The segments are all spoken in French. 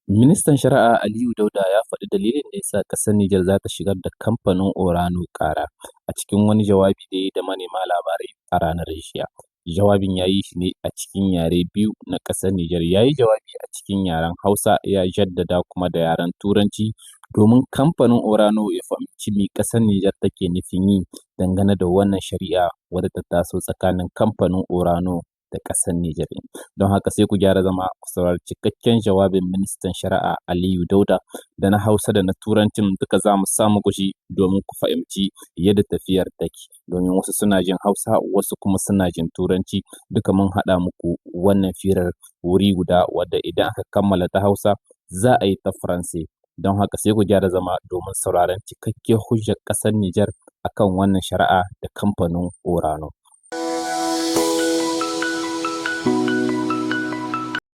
Ministan Shari'a Aliyu Dauda ya faɗi dalilin da ya sa ƙasar Nijar za ta shigar da kamfanin Orano ƙara a cikin wani jawabi da ya yi da manema labarai a ranar jiya. Jawabin ya yi shi ne a cikin yare biyu na ƙasar Nijar. Ya yi jawabi a cikin yaren Hausa ya jaddada kuma da yaren Turanci domin kamfanin Orano ya fahimci me ƙasar Nijar take nufin yi dangane da wannan shari'a wadda ta taso tsakanin kamfanin Orano da ƙasar Nijar. Don haka sai ku gyara zama ku saurari cikakken jawabin ministan shari'a Aliyu Dauda da na Hausa da na Turancin duka za mu sa muku shi domin ku fahimci yadda tafiyar take. Domin wasu suna jin Hausa wasu kuma suna jin Turanci duka mun haɗa muku wannan firar wuri guda wadda idan aka kammala ta Hausa za a yi ta Faransai. Don haka sai ku gyara zama domin sauraron cikakkiyar hujjar ƙasar Nijar akan wannan shari'a da kamfanin Orano.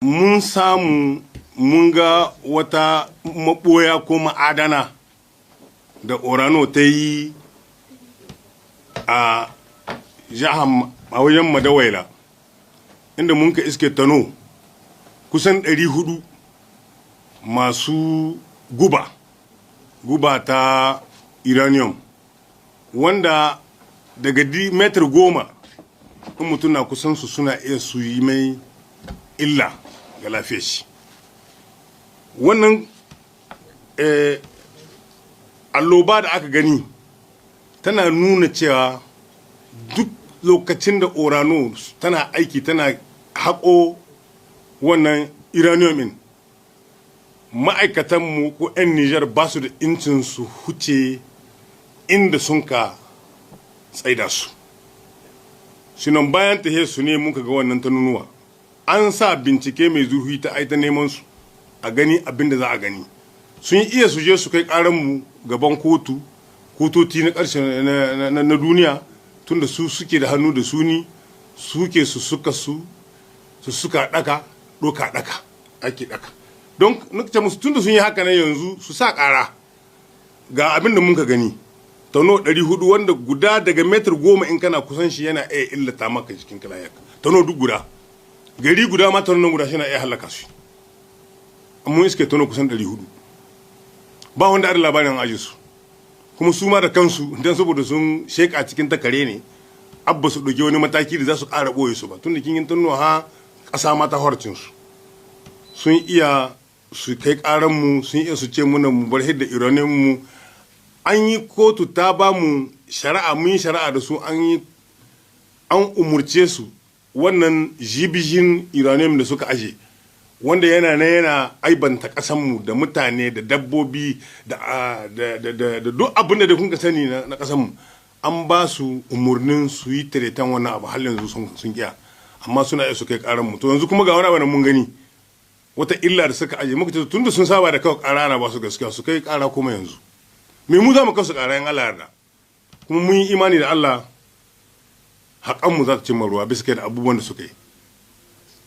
Mun samu mun ga wata maɓoya ko ma'adana da Orano ta yi a wajen Madawaila, inda mun ka iske tano kusan 400 masu guba ta uranium, wanda daga metar 10 in mutum na kusan su suna iya su yi mai illa ga lafiyar shi. Wannan alloba da aka gani tana nuna cewa duk lokacin da Orano tana aiki tana haƙo wannan uranium ɗin, ma'aikatanmu ko 'yan Nijar ba su da incin su huce inda sun ka tsaida su. Sinon bayan ta su ne muka ga wannan ta nunuwa. An sa bincike mai zurfi ta aita neman su a gani abin da za a gani. Sun iya su je su kai mu gaban kototi na ƙarshe na duniya, tunda su suke da hannu da suni, suke su suka ɗaka ɗoka ɗaka ake ɗaka. Don nukta musu tunda sun yi haka na yanzu su sa ƙara ga abin da mun ka gani. Tano 400 wanda guda daga metar 10 in kana kusan shi yana iya illata maka jikin kalayak. Tano duk guda. Gari guda ma tano guda shi na iya halaka su. Amma iske tano kusan 400. Ba wanda ada labarin aje su. Kuma su ma da kansu dan saboda sun sheka cikin takare ne, abba su ɗauki wani mataki da za su ƙara ɓoye su ba. Tunda kin yin tano ha ƙasa ma ta horcin su. Sun iya su kai ƙaranmu, sun iya su ce muna mu bar hidda iraninmu. An yi kotu ta ba mu shari'a, mun yi shari'a da su, an umurce su wannan jibijin uranium da suka aje, wanda yana aibanta ƙasanmu da mutane da dabbobi da duk abin da kun ka sani na ƙasanmu, an ba su umurnin su yi tiretan wannan abu har yanzu sun kiya, amma suna iya su kai ƙaranmu. To yanzu kuma ga wani abu da mun gani wata illa da suka aje, muka ce tun da sun saba da kawai ƙara ana ba su gaskiya su kai ƙara kuma yanzu. Me mu za mu kasu ƙarayen Allah yarda, kuma mun yi imani da Allah haƙanmu za ta cimma ruwa bisa kai da abubuwan da suka yi.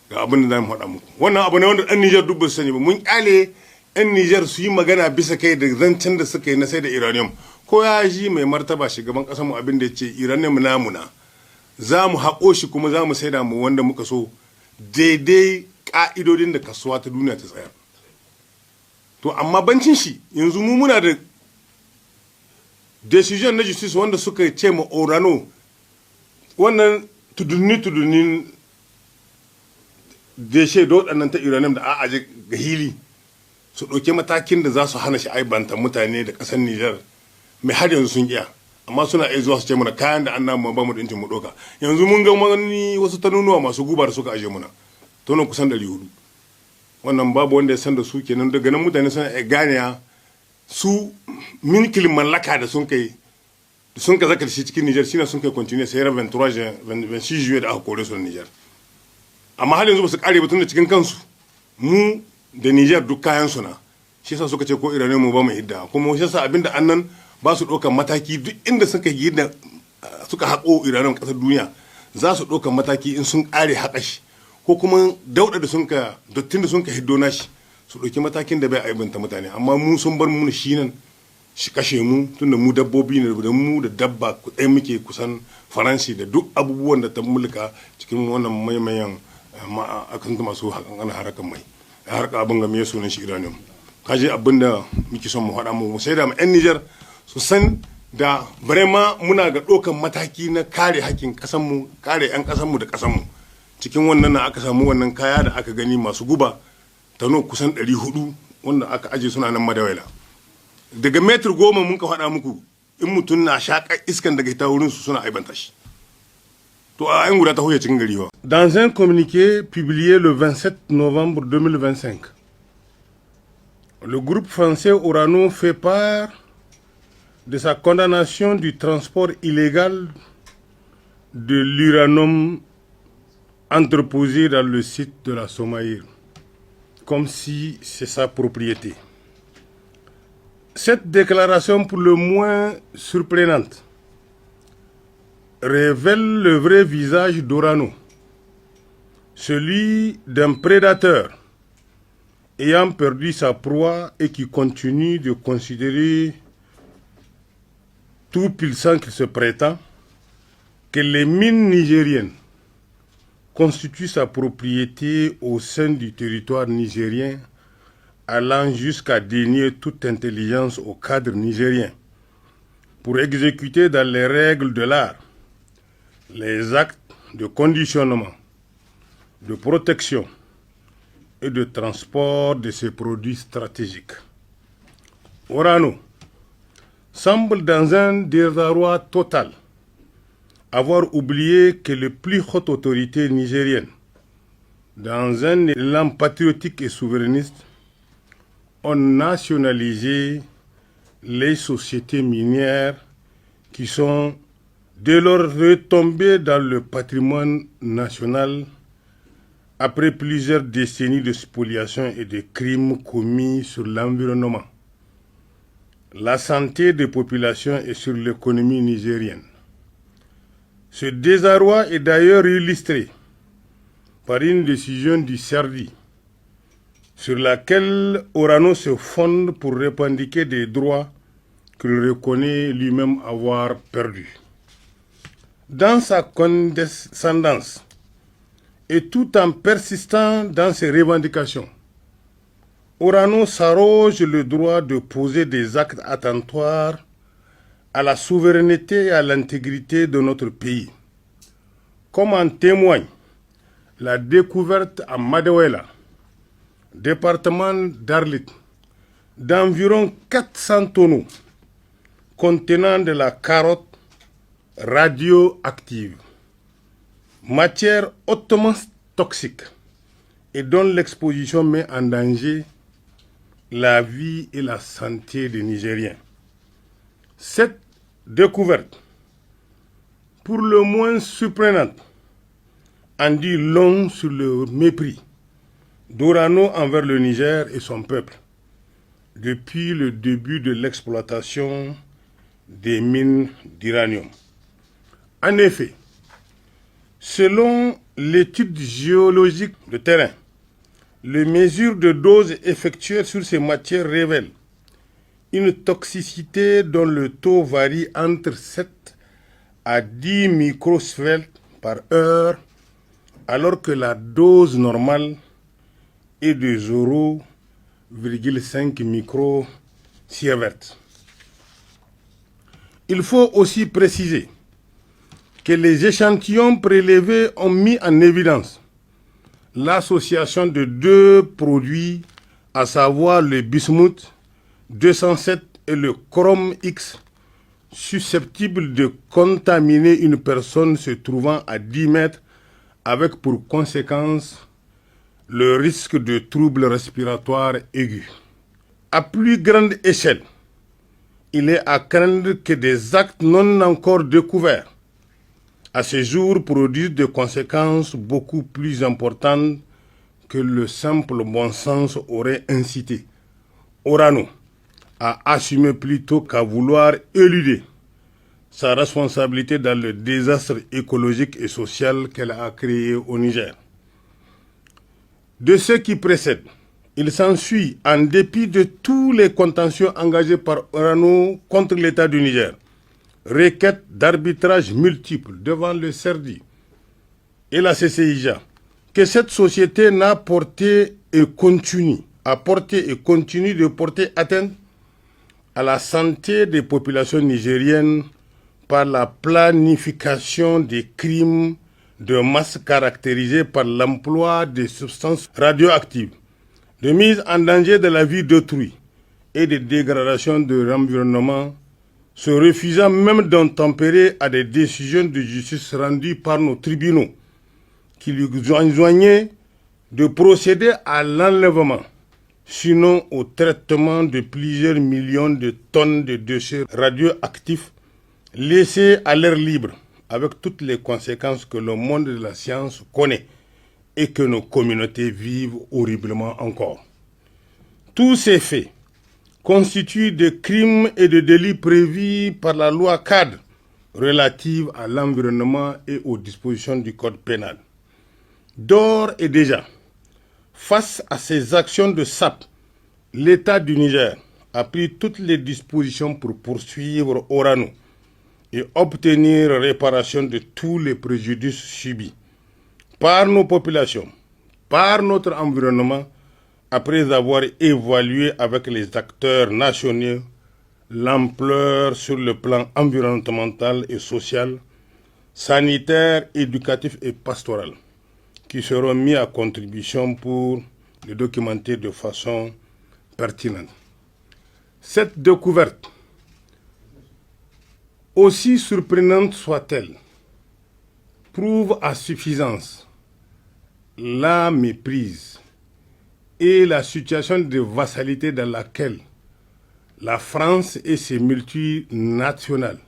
Ga abin da za mu faɗa muku, wannan abu ne wanda ɗan Nijar duk ba su sani ba. Mun ƙyale ɗan Nijar su yi magana bisa kai da zancen da suka yi na sai da uranium. Ko ya ji mai martaba shugaban ƙasar mu abin da ya ce uranium namuna za mu haƙo shi kuma za mu saida mu wanda muka so daidai ƙa'idodin da kasuwa ta duniya ta tsaya. To amma bancin shi yanzu mu muna da decision na justice wanda suka ce ma Orano wannan tudunnin da shi da waɗannan ta uranium da a aje ga hili su ɗauki matakin da za su hana shi aibanta mutane da ƙasar Nijar, mai har yanzu sun iya, amma suna iya zuwa su ce mana kayan da an namu ba mu da incin mu ɗauka. Yanzu mun ga wasu tanunuwa masu guba da suka aje muna tonon kusan 400. Wannan babu wanda ya san da su kenan, daga nan mutane suna iya ganiya su milkin mallaka da sun kai ka zaka shi cikin Niger shine sun kai continue sai ran 26 juillet da aka kore su da Niger. Amma har yanzu ba su kare ba tunda cikin kansu mu da Niger duk kayan su na, shi yasa suka ce ko irane mu ba mu hidda, kuma shi yasa abinda annan ba su ɗaukar mataki duk inda suka yi da suka haƙo iranen ƙasar duniya za su ɗaukar mataki in sun kare haƙa shi, ko kuma dauɗa da sun ka dottin da sun ka hiddo nashi su ɗauki matakin da bai aibanta mutane. Amma mu sun bar mu shi nan shi kashe mu, tunda mu dabbobi ne da mu da dabba ɗaya muke kusan Faransi da duk abubuwan da ta mulka cikin wannan maimayan akan masu harakan mai. ya harka abin ga me sunan shi uranium. Kaje abin da muke son mu haɗa mu sai da mu 'yan Nijar su san da vraiment muna ga ɗaukan mataki na kare hakkin ƙasanmu, kare 'yan ƙasanmu da ƙasanmu. Cikin wannan na aka samu wannan kaya da aka gani masu guba tano kusan 400 wanda aka aje suna nan Madawaila. Daga metir 10 mun ka faɗa muku in mutum na shaƙa iskan daga ita wurin su suna aibanta shi. To a yan guda ta hoya cikin gari ba. Dans un communiqué publié le 27 novembre 2025, le groupe français Orano fait part de sa condamnation du transport illégal de l'uranium entreposé dans le site de la Somaïre, comme si c'est sa propriété. Cette déclaration, pour le moins surprenante, révèle le vrai visage d'Orano, celui d'un prédateur ayant perdu sa proie et qui continue de considérer, tout puissant qu'il se prétend, que les mines nigériennes constitue sa propriété au sein du territoire nigérien, allant jusqu'à dénier toute intelligence au cadre nigérien pour exécuter dans les règles de l'art les actes de conditionnement, de protection et de transport de ces produits stratégiques. Orano semble dans un désarroi total avoir oublié que les plus hautes autorités nigériennes, dans un élan patriotique et souverainiste, ont nationalisé les sociétés minières qui sont dès lors retombées dans le patrimoine national après plusieurs décennies de spoliation et de crimes commis sur l'environnement, la santé des populations et sur l'économie nigérienne. Ce désarroi est d'ailleurs illustré par une décision du CERDI sur laquelle Orano se fonde pour revendiquer des droits qu'il reconnaît lui-même avoir perdus. Dans sa condescendance et tout en persistant dans ses revendications, Orano s'arroge le droit de poser des actes attentatoires à la souveraineté et à l'intégrité de notre pays, comme en témoigne la découverte à Madawaila, département d'Arlit, d'environ 400 tonneaux contenant de la carotte radioactive, matière hautement toxique et dont l'exposition met en danger la vie et la santé des Nigériens. Cette découverte, pour le moins surprenante, en dit long sur le mépris d'Orano envers le Niger et son peuple depuis le début de l'exploitation des mines d'uranium. En effet, selon l'étude géologique de terrain, les mesures de doses effectuées sur ces matières révèlent une toxicité dont le taux varie entre 7 à 10 microsieverts par heure, alors que la dose normale est de 0,5 microsieverts. Il faut aussi préciser que les échantillons prélevés ont mis en évidence l'association de deux produits, à savoir le bismuth 207 et le chrome X, susceptibles de contaminer une personne se trouvant à 10 mètres, avec pour conséquence le risque de troubles respiratoires aigus. À plus grande échelle, il est à craindre que des actes non encore découverts à ce jour produisent des conséquences beaucoup plus importantes que le simple bon sens aurait incité Orano à assumer plutôt qu'à vouloir éluder sa responsabilité dans le désastre écologique et social qu'elle a créé au Niger. De ce qui précède, il s'ensuit, en dépit de tous les contentieux engagés par Orano contre l'État du Niger, requêtes d'arbitrage multiples devant le CERDI et la CCIJ, que cette société n'a porté et continue de porter atteinte à la santé des populations nigériennes par la planification des crimes de masse caractérisés par l'emploi des substances radioactives, de mise en danger de la vie d'autrui et de dégradation de l'environnement, se refusant même d'obtempérer à des décisions de justice rendues par nos tribunaux, qui lui enjoignaient de procéder à l'enlèvement, sinon au traitement de plusieurs millions de tonnes de déchets radioactifs laissés à l'air libre, avec toutes les conséquences que le monde de la science connaît et que nos communautés vivent horriblement encore. Tous ces faits constituent des crimes et des délits prévus par la loi cadre relative à l'environnement et aux dispositions du code pénal. D'ores et déjà, face à ces actions de sape, l'État du Niger a pris toutes les dispositions pour poursuivre Orano et obtenir réparation de tous les préjudices subis par nos populations, par notre environnement, après avoir évalué avec les acteurs nationaux l'ampleur sur le plan environnemental et social, sanitaire, éducatif et pastoral, qui seront mis à contribution pour le documenter de façon pertinente. Cette découverte, aussi surprenante soit-elle, prouve à suffisance la méprise et la situation de vassalité dans laquelle la France et ses multinationales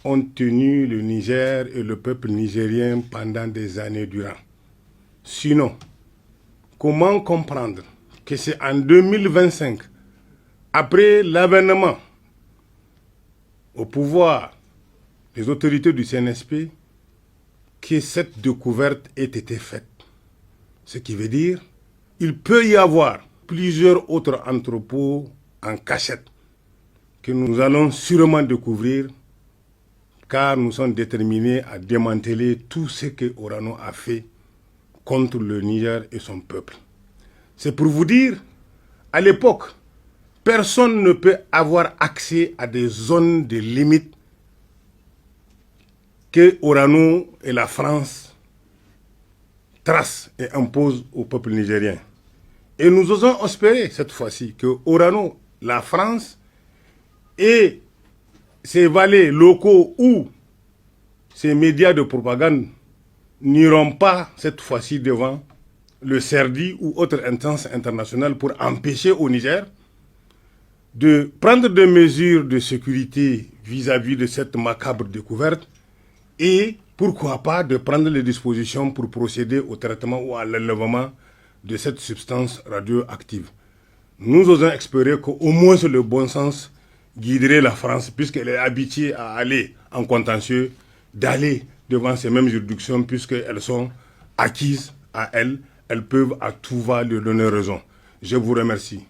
ont tenu le Niger et le peuple nigérien pendant des années durant. Sinon, comment comprendre que c'est en 2025, après l'avènement au pouvoir des autorités du CNSP, que cette découverte ait été faite? Ce qui veut dire qu'il peut y avoir plusieurs autres entrepôts en cachette que nous allons sûrement découvrir, car nous sommes déterminés à démanteler tout ce que Orano a fait contre le Niger et son peuple. C'est pour vous dire, à l'époque, personne ne peut avoir accès à des zones de limite que Orano et la France tracent et imposent au peuple nigérien. Et nous osons espérer cette fois-ci que Orano, la France et ses valets locaux ou ses médias de propagande n'iront pas cette fois-ci devant le CERDI ou autre instance internationale pour empêcher au Niger de prendre des mesures de sécurité vis-à-vis de cette macabre découverte et pourquoi pas de prendre les dispositions pour procéder au traitement ou à l'enlèvement de cette substance radioactive. Nous osons espérer qu'au moins le bon sens guiderait la France, puisqu'elle est habituée à aller en contentieux, d'aller devant ces mêmes juridictions, puisqu'elles sont acquises à elles, elles peuvent à tout va lui donner raison. Je vous remercie.